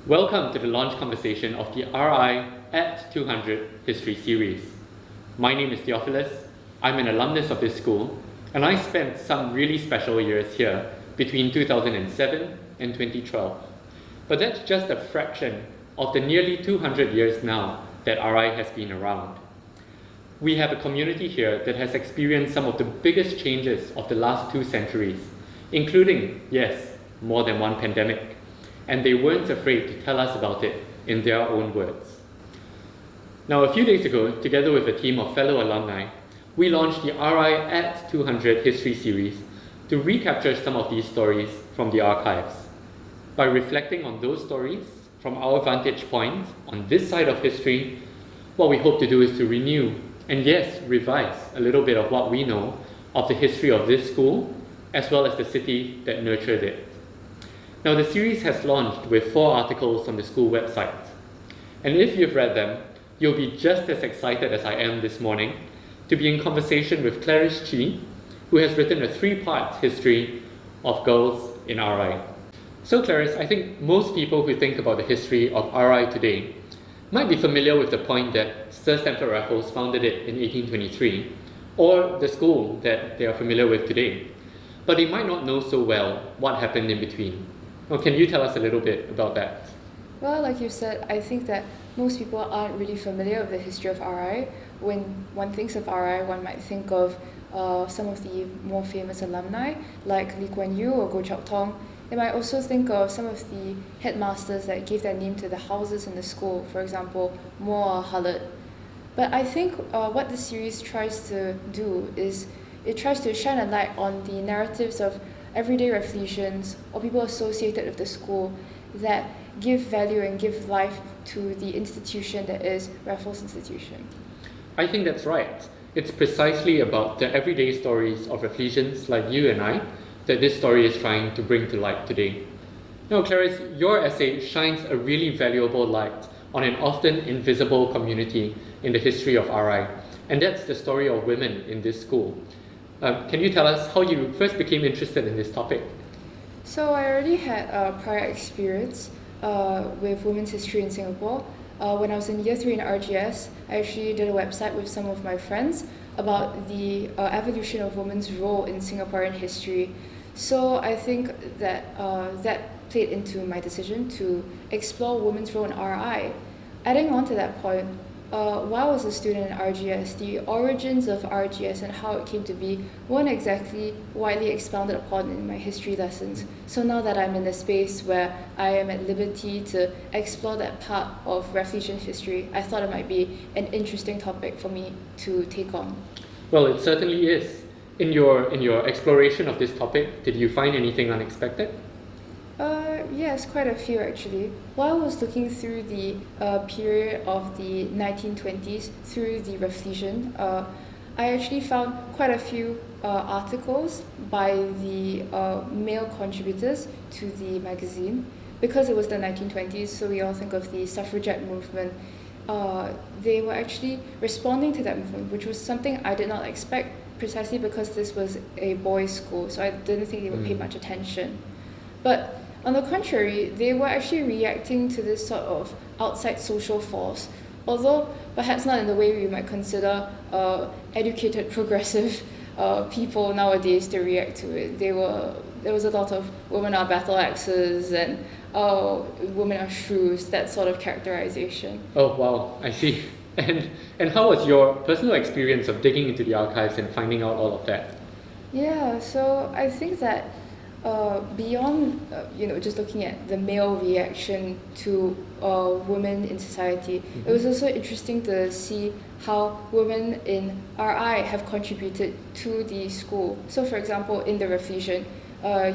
Welcome to the launch conversation of the RI at 200 History Series. My name is Theophilus, I'm an alumnus of this school, and I spent some really special years here between 2007 and 2012. But that's just a fraction of the nearly 200 years now that RI has been around. We have a community here that has experienced some of the biggest changes of the last 2 centuries, including, yes, more than one pandemic. And they weren't afraid to tell us about it in their own words. Now, a few days ago, together with a team of fellow alumni, we launched the RI at 200 History Series to recapture some of these stories from the archives. By reflecting on those stories from our vantage point on this side of history, what we hope to do is to renew and yes, revise a little bit of what we know of the history of this school, as well as the city that nurtured it. Now, the series has launched with 4 articles on the school website. And if you've read them, you'll be just as excited as I am this morning to be in conversation with Clarice Chi, who has written a 3-part history of girls in RI. So Clarice, I think most people who think about the history of RI today might be familiar with the point that Sir Stamford Raffles founded it in 1823, or the school that they are familiar with today. But they might not know so well what happened in between. Well, can you tell us a little bit about that? Well, like you said, I think that most people aren't really familiar with the history of RI. When one thinks of RI, one might think of some of the more famous alumni, like Lee Kuan Yew or Goh Chok Tong. They might also think of some of the headmasters that gave their name to the houses in the school, for example, Moore or Hullett. But I think what the series tries to do is it tries to shine a light on the narratives of everyday Rafflesians or people associated with the school that give value and give life to the institution that is Raffles Institution. I think that's right. It's precisely about the everyday stories of Rafflesians like you and I that this story is trying to bring to light today. Now, Clarice, your essay shines a really valuable light on an often invisible community in the history of RI, and that's the story of women in this school. Can you tell us how you first became interested in this topic? So I already had a prior experience with women's history in Singapore. When I was in year 3 in RGS, I actually did a website with some of my friends about the evolution of women's role in Singaporean history. So I think that that played into my decision to explore women's role in RI. Adding on to that point, while I was a student in RGS, the origins of RGS and how it came to be weren't exactly widely expounded upon in my history lessons. So now that I'm in a space where I am at liberty to explore that part of Rafflesian history, I thought it might be an interesting topic for me to take on. Well, it certainly is. In your exploration of this topic, did you find anything unexpected? Yes, quite a few actually. While I was looking through the period of the 1920s through the Rafflesian, I actually found quite a few articles by the male contributors to the magazine. Because it was the 1920s, so we all think of the suffragette movement. They were actually responding to that movement, which was something I did not expect, precisely because this was a boys' school, so I didn't think they would pay much attention. But on the contrary, they were actually reacting to this sort of outside social force, although perhaps not in the way we might consider educated, progressive people nowadays to react to it. There was a lot of women are battle axes and women are shrews, that sort of characterization. Oh, wow, I see. And how was your personal experience of digging into the archives and finding out all of that? Yeah, so I think that beyond just looking at the male reaction to women in society, it was also interesting to see how women in RI have contributed to the school. So for example, in the Rafflesian,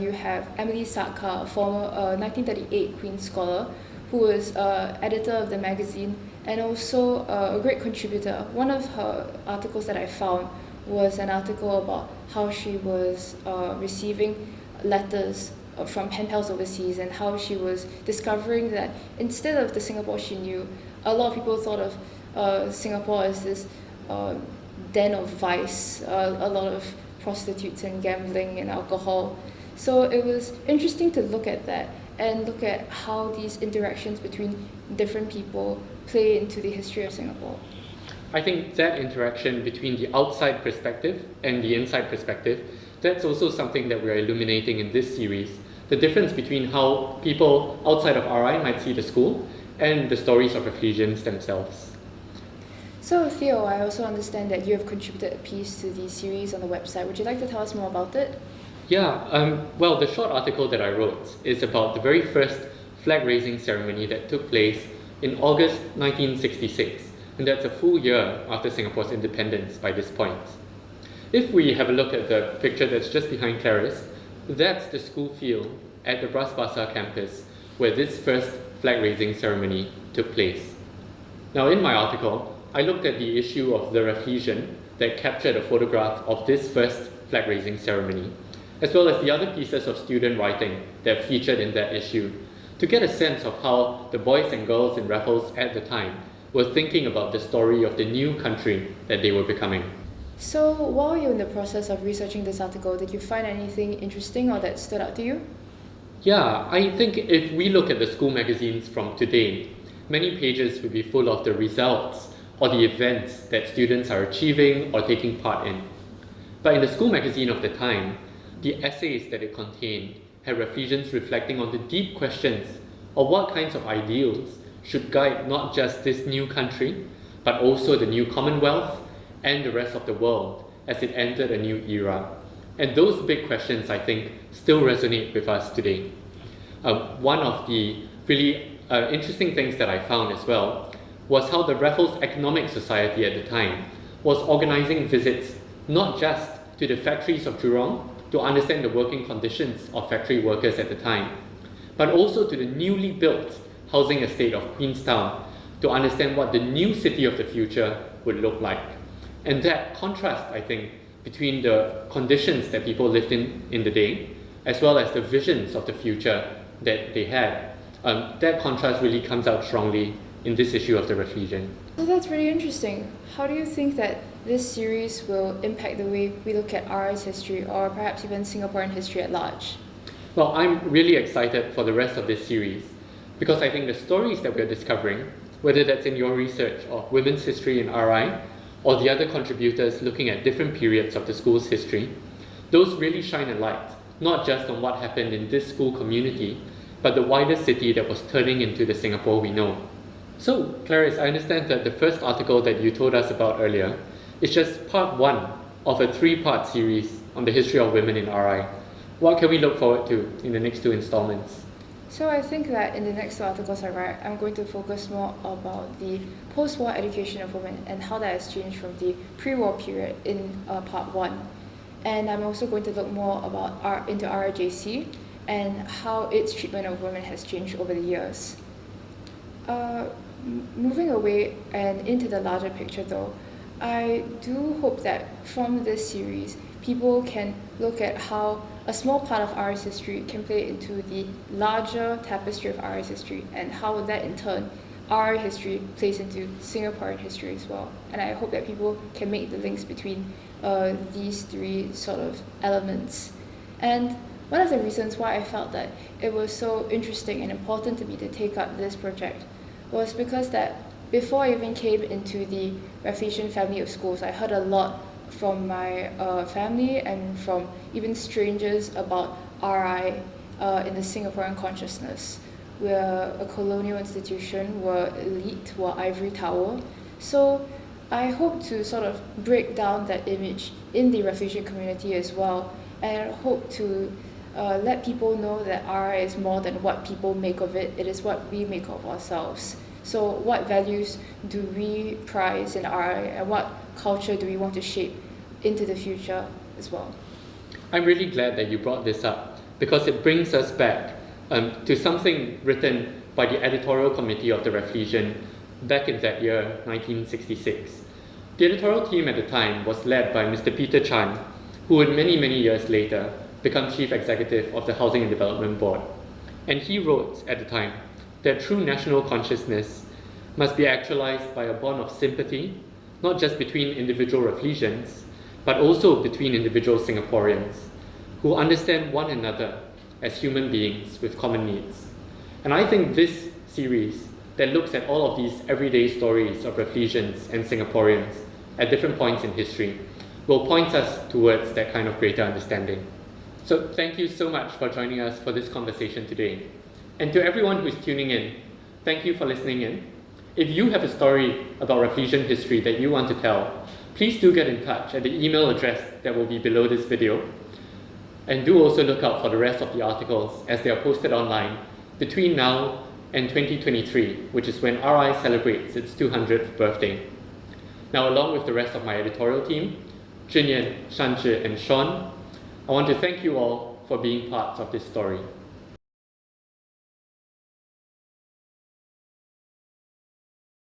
you have Emily Saka, a former 1938 Queen's Scholar, who was editor of the magazine and also a great contributor. One of her articles that I found was an article about how she was receiving letters from pen pals overseas and how she was discovering that instead of the Singapore she knew, a lot of people thought of Singapore as this den of vice, a lot of prostitutes and gambling and alcohol. So it was interesting to look at that and look at how these interactions between different people play into the history of Singapore. I think that interaction between the outside perspective and the inside perspective, that's also something that we're illuminating in this series. The difference between how people outside of RI might see the school and the stories of Raflesians themselves. So Theo, I also understand that you have contributed a piece to the series on the website. Would you like to tell us more about it? Yeah, well, the short article that I wrote is about the very first flag-raising ceremony that took place in August 1966, and that's a full year after Singapore's independence by this point. If we have a look at the picture that's just behind Clarice, that's the school field at the Bras Basah campus where this first flag-raising ceremony took place. Now, in my article, I looked at the issue of the Raflesian that captured a photograph of this first flag-raising ceremony, as well as the other pieces of student writing that featured in that issue, to get a sense of how the boys and girls in Raffles at the time were thinking about the story of the new country that they were becoming. So while you're in the process of researching this article, did you find anything interesting or that stood out to you? Yeah, I think if we look at the school magazines from today, many pages would be full of the results or the events that students are achieving or taking part in. But in the school magazine of the time, the essays that it contained had Raflesians reflecting on the deep questions of what kinds of ideals should guide not just this new country, but also the new Commonwealth and the rest of the world as it entered a new era. And those big questions, I think, still resonate with us today. One of the really interesting things that I found as well was how the Raffles Economic Society at the time was organizing visits not just to the factories of Jurong to understand the working conditions of factory workers at the time, but also to the newly built housing estate of Queenstown to understand what the new city of the future would look like. And that contrast, I think, between the conditions that people lived in the day, as well as the visions of the future that they had, that contrast really comes out strongly in this issue of the Raflesian. So that's really interesting. How do you think that this series will impact the way we look at RI's history, or perhaps even Singaporean history at large? Well, I'm really excited for the rest of this series because I think the stories that we're discovering, whether that's in your research of women's history in RI or the other contributors looking at different periods of the school's history, those really shine a light, not just on what happened in this school community, but the wider city that was turning into the Singapore we know. So, Clarice, I understand that the first article that you told us about earlier is just part one of a three-part series on the history of women in RI. What can we look forward to in the next two installments? So I think that in the next two articles I write, I'm going to focus more about the post-war education of women and how that has changed from the pre-war period in part one. And I'm also going to look more about into RIJC and how its treatment of women has changed over the years. Moving away and into the larger picture though, I do hope that from this series, people can look at how a small part of RI's history can play into the larger tapestry of RI's history, and how that in turn, RI history plays into Singaporean history as well. And I hope that people can make the links between these three sort of elements. And one of the reasons why I felt that it was so interesting and important to me to take up this project was because that before I even came into the Raflesian family of schools, I heard a lot from my family and from even strangers about RI in the Singaporean consciousness. We're a colonial institution, we're elite, we're ivory tower. So I hope to sort of break down that image in the Raflesian community as well, and hope to let people know that RI is more than what people make of it, it is what we make of ourselves. So what values do we prize in RI, and what culture do we want to shape into the future as well? I'm really glad that you brought this up because it brings us back to something written by the editorial committee of the Raflesian back in that year, 1966. The editorial team at the time was led by Mr. Peter Chan, who would many years later become chief executive of the Housing and Development Board. And he wrote at the time that true national consciousness must be actualized by a bond of sympathy, not just between individual Raflesians, but also between individual Singaporeans who understand one another as human beings with common needs. And I think this series that looks at all of these everyday stories of Raflesians and Singaporeans at different points in history will point us towards that kind of greater understanding. So thank you so much for joining us for this conversation today. And to everyone who's tuning in, thank you for listening in. If you have a story about Raflesian history that you want to tell, please do get in touch at the email address that will be below this video. And do also look out for the rest of the articles as they are posted online between now and 2023, which is when RI celebrates its 200th birthday. Now, along with the rest of my editorial team, Junyan, Shanzhi, and Sean, I want to thank you all for being part of this story.